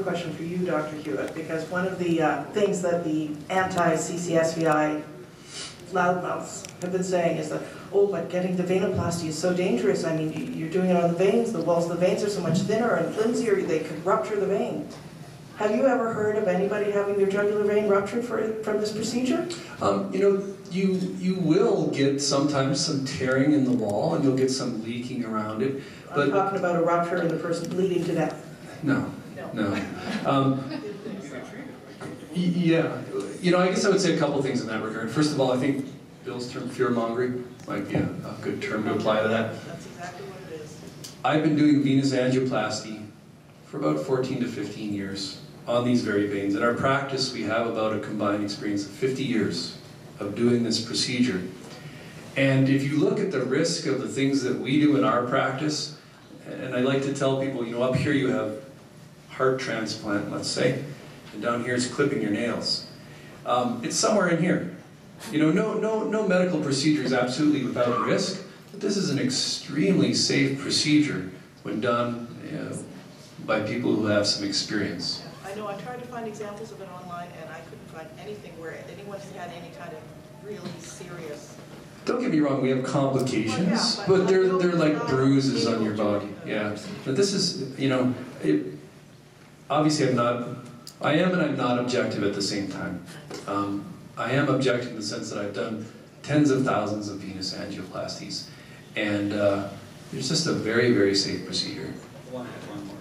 Question for you, Dr. Hewitt, because one of the things that the anti-CCSVI loudmouths have been saying is that, oh, but getting the venoplasty is so dangerous. I mean, you're doing it on the veins, the walls of the veins are so much thinner and flimsier, they could rupture the vein. Have you ever heard of anybody having their jugular vein ruptured from this procedure? You know, you will get sometimes some tearing in the wall, and you'll get some leaking around it. But I'm talking about a rupture and the person bleeding to death. No. Yeah, you know, I guess I would say a couple things in that regard. First of all, I think Bill's term fear-mongering might be a good term to apply to that. That's exactly what it is. I've been doing venous angioplasty for about 14 to 15 years on these very veins. In our practice, we have about a combined experience of 50 years of doing this procedure. And if you look at the risk of the things that we do in our practice, and I like to tell people, you know, up here you have heart transplant, let's say, and down here is clipping your nails. It's somewhere in here. You know, no medical procedure is absolutely without risk, but this is an extremely safe procedure when done by people who have some experience. I know, I tried to find examples of it online, and I couldn't find anything where anyone's had any kind of really serious... Don't get me wrong, we have complications, well, yeah, but they're like bruises on your body. Yeah, but this is, you know, obviously I am and I'm not objective at the same time. I am objective in the sense that I've done tens of thousands of venous angioplasties, and it's just a very, very safe procedure. One more.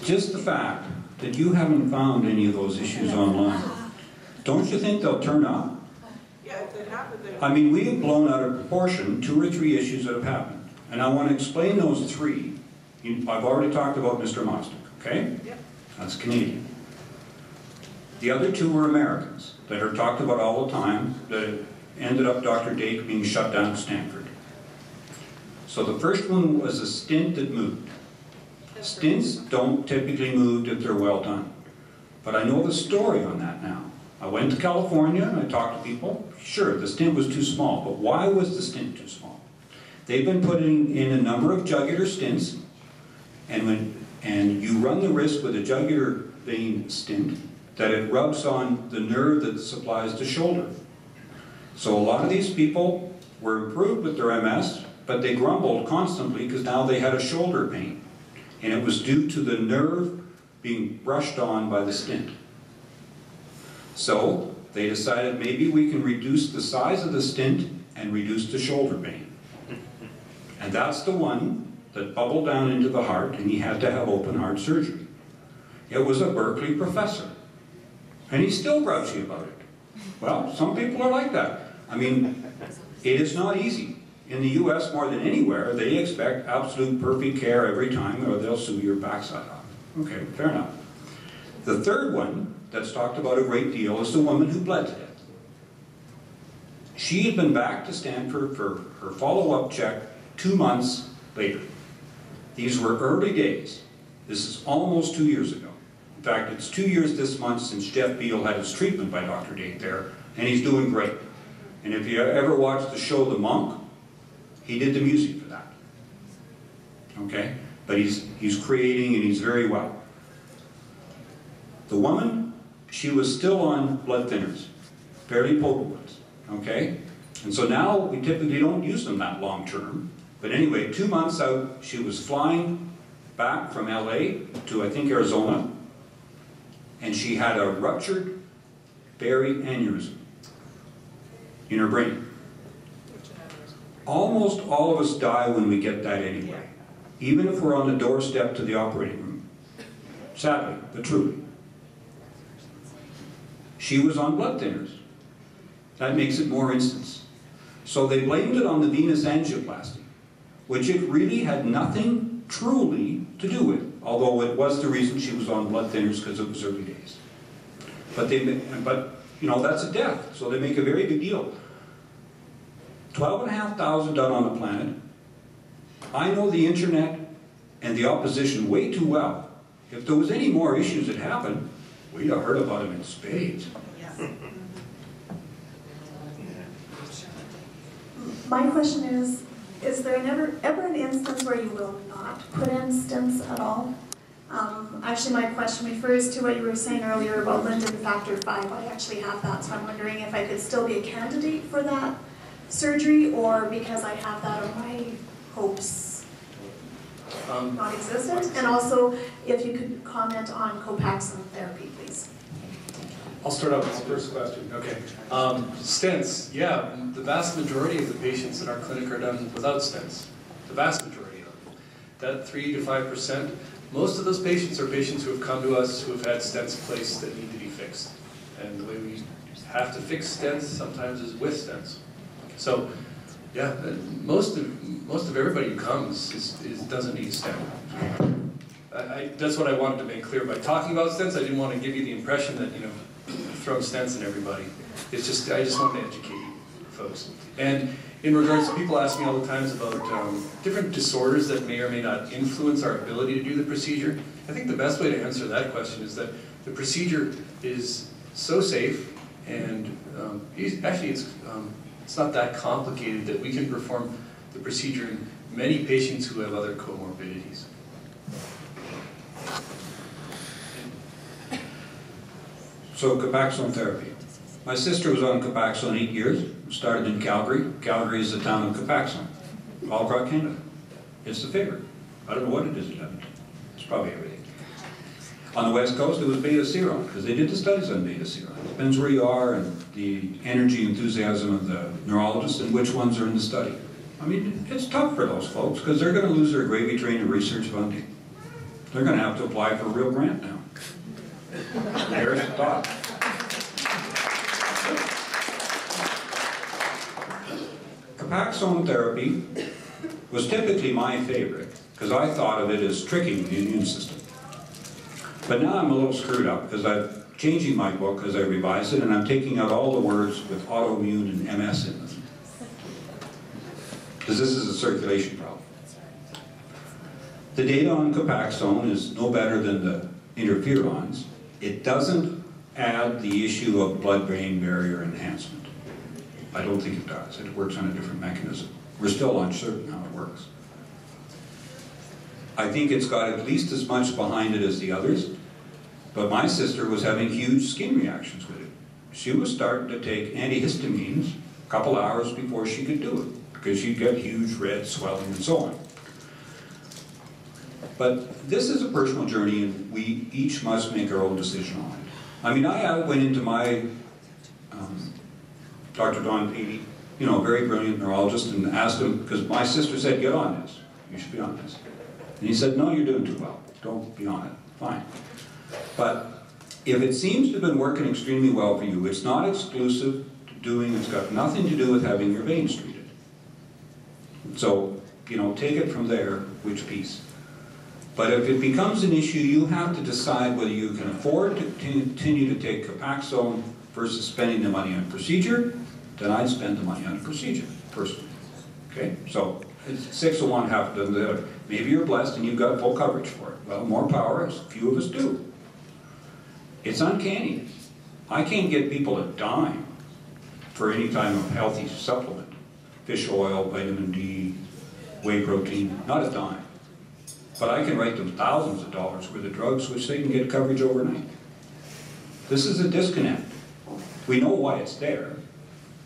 Just the fact that you haven't found any of those issues online, don't you think they'll turn up? Yeah, if it happened, I mean, we have blown out of proportion 2 or 3 issues that have happened. And I want to explain those 3. I've already talked about Mr. Mostick, okay? Yep. That's Canadian. The other 2 were Americans that are talked about all the time, that ended up Dr. Dake being shut down at Stanford. So the first one was a stint that moved. Stints don't typically move if they're well done. But I know the story on that now. I went to California and I talked to people. Sure, the stint was too small, but why was the stint too small? They've been putting in a number of jugular stents, and you run the risk with a jugular vein stint that it rubs on the nerve that supplies the shoulder. So a lot of these people were improved with their MS, but they grumbled constantly because now they had a shoulder pain. And it was due to the nerve being brushed on by the stint. So they decided maybe we can reduce the size of the stint and reduce the shoulder pain. And that's the one that bubbled down into the heart, and he had to have open heart surgery. It was a Berkeley professor. And he's still grouchy about it. Well, some people are like that. I mean, it is not easy. In the US, more than anywhere, they expect absolute perfect care every time, or they'll sue your backside off. Okay, fair enough. The third one that's talked about a great deal is the woman who bled to death. She had been back to Stanford for her follow-up check 2 months later. These were early days. This is almost 2 years ago. In fact, it's 2 years this month since Jeff Beal had his treatment by Dr. Dake there, and he's doing great. And if you ever watched the show The Monk, he did the music for that. Okay? But he's creating, and he's very well. The woman, she was still on blood thinners, fairly potent ones. Okay? And so now we typically don't use them that long term. But anyway, 2 months out, she was flying back from LA to, I think, Arizona, and she had a ruptured berry aneurysm in her brain. Almost all of us die when we get that anyway, even if we're on the doorstep to the operating room. Sadly, but truly. She was on blood thinners. That makes it more instance. So they blamed it on the venous angioplasty, which it really had nothing truly to do with, although it was the reason she was on blood thinners because it was early days. But you know, that's a death, so they make a very big deal. 12,500 done on the planet. I know the internet and the opposition way too well. If there was any more issues that happened, we'd have heard about them in spades. Yes. My question is, Is there ever an instance where you will not put in stents at all? Actually, my question refers to what you were saying earlier about Linden factor 5. I actually have that, so I'm wondering if I could still be a candidate for that surgery, or because I have that, are my hopes non-existent? And also, if you could comment on Copaxone therapy, please. I'll start out with the first question. Okay. Stents, yeah, the vast majority of the patients in our clinic are done without stents. The vast majority of them. That 3 to 5%, most of those patients are patients who have come to us who have had stents placed that need to be fixed. And the way we have to fix stents sometimes is with stents. So, yeah, most of everybody who comes doesn't need a stent. That's what I wanted to make clear. By talking about stents, I didn't want to give you the impression that, throw stents in everybody. It's just, I just want to educate you folks. And in regards to people ask me all the times about different disorders that may or may not influence our ability to do the procedure, I think the best way to answer that question is that the procedure is so safe, and actually it's not that complicated that we can perform the procedure in many patients who have other comorbidities. So Copaxone therapy. My sister was on Copaxone 8 years, started in Calgary. Calgary is the town of Copaxone, all across Canada. It's the favorite. I don't know what it is in Edmonton. It's probably everything. On the West Coast, it was beta-seron, because they did the studies on beta-seron. It depends where you are and the energy, enthusiasm of the neurologist and which ones are in the study. I mean, it's tough for those folks, because they're going to lose their gravy train of research funding. They're going to have to apply for a real grant now. There's the thought. Copaxone therapy was typically my favorite, because I thought of it as tricking the immune system. But now I'm a little screwed up, because I'm changing my book as I revise it, and I'm taking out all the words with autoimmune and MS in them. Because this is a circulation problem. The data on Copaxone is no better than the interferons. It doesn't add the issue of blood-brain barrier enhancement. I don't think it does. It works on a different mechanism. We're still uncertain how it works. I think it's got at least as much behind it as the others, but my sister was having huge skin reactions with it. She was starting to take antihistamines a couple hours before she could do it, because she'd get huge red swelling and so on. But this is a personal journey, and we each must make our own decision on it. I mean, I went into my Dr. Don Patey, a very brilliant neurologist, and asked him, because my sister said, get on this. You should be on this. And he said, no, you're doing too well. Don't be on it. Fine. But if it seems to have been working extremely well for you, it's not exclusive to doing, it's got nothing to do with having your veins treated. So, take it from there, which piece. But if it becomes an issue, you have to decide whether you can afford to continue to take Copaxone versus spending the money on a procedure. Then I'd spend the money on a procedure, personally. Okay? So, it's 6 of one, half a dozen of the other. Maybe you're blessed and you've got full coverage for it. Well, more power, as few of us do. It's uncanny. I can't get people a dime for any kind of healthy supplement. Fish oil, vitamin D, whey protein, not a dime. But I can write them thousands of dollars worth of drugs which they can get coverage overnight. This is a disconnect. We know why it's there,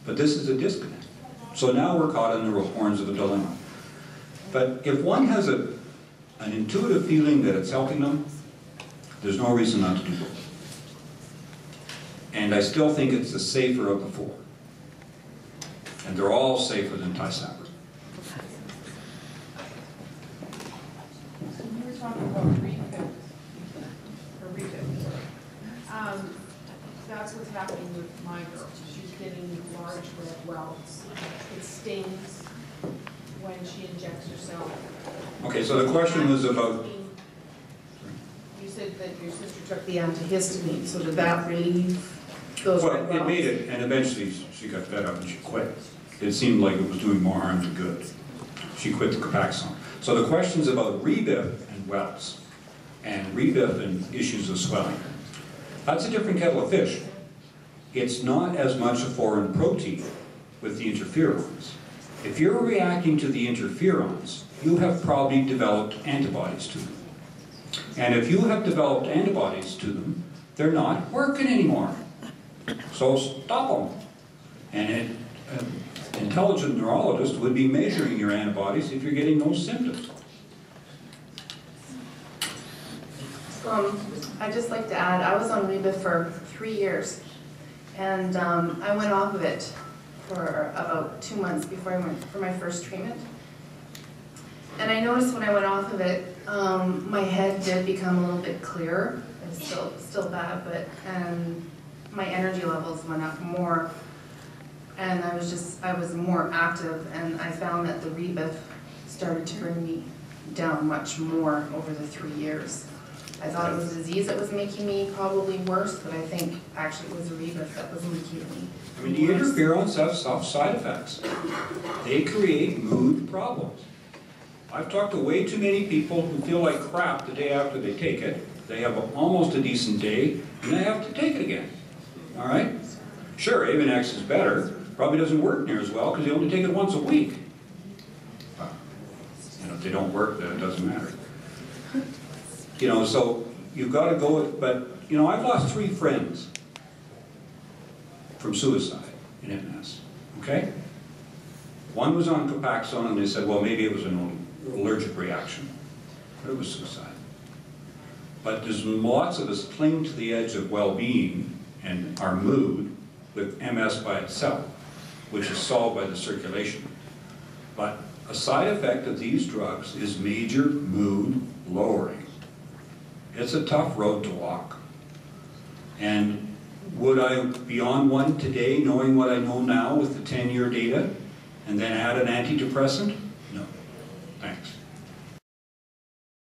but this is a disconnect. So now we're caught in the horns of a dilemma. But if one has an intuitive feeling that it's helping them, there's no reason not to do both. And I still think it's the safer of the four. And they're all safer than Tysabri. Talking about refills, or refills. That's what's happening with my girl. She's getting large red welts. It stings when she injects herself. Okay, so the question was about... You said that your sister took the antihistamine, so did that relieve those red welts? Well, it made it, and eventually she got fed up and she quit. It seemed like it was doing more harm than good. She quit the Copaxone. So the question's about rebif and welts, and rebif and issues of swelling. That's a different kettle of fish. It's not as much a foreign protein with the interferons. If you're reacting to the interferons, you have probably developed antibodies to them. And if you have developed antibodies to them, they're not working anymore. So stop them. And an intelligent neurologist would be measuring your antibodies if you're getting those symptoms. I'd just like to add, I was on Reba for 3 years, and I went off of it for about 2 months before I went for my first treatment. And I noticed when I went off of it, my head did become a little bit clearer. It's still bad, but my energy levels went up more, and I was more active, and I found that the Reba started to bring me down much more over the 3 years. I thought it was a disease that was making me probably worse, but I think actually it was the Reba that was making me I mean, the interferons have soft side effects. They create mood problems. I've talked to way too many people who feel like crap the day after they take it. They have almost a decent day, and they have to take it again. All right? Sure, Avonex is better. Probably doesn't work near as well because they only take it once a week. You know, if they don't work, then it doesn't matter. You know, so you've got to go with, but, you know, I've lost 3 friends from suicide in MS, okay? One was on Copaxone, and they said, well, maybe it was an allergic reaction, but it was suicide. But there's lots of us cling to the edge of well-being and our mood with MS by itself, which is solved by the circulation. But a side effect of these drugs is major mood lowering. It's a tough road to walk. And would I be on one today knowing what I know now with the 10-year data and then add an antidepressant?